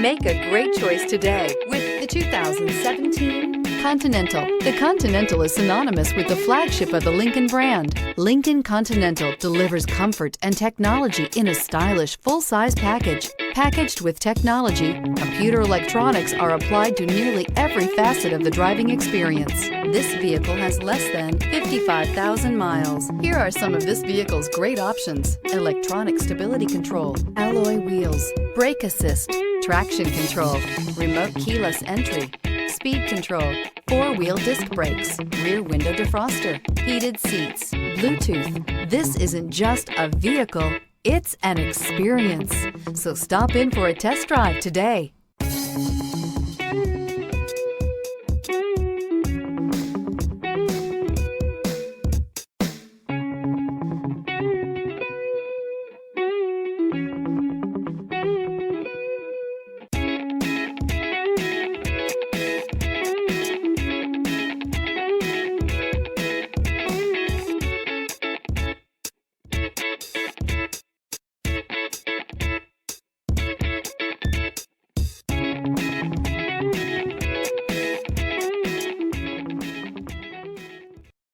Make a great choice today with the 2017 Continental. The Continental is synonymous with the flagship of the Lincoln brand. Lincoln Continental delivers comfort and technology in a stylish, full-size package. Packaged with technology, computer electronics are applied to nearly every facet of the driving experience. This vehicle has less than 55,000 miles. Here are some of this vehicle's great options: electronic stability control, alloy wheels, brake assist, traction control, remote keyless entry, speed control, four-wheel disc brakes, rear window defroster, heated seats, Bluetooth. This isn't just a vehicle, it's an experience. So stop in for a test drive today.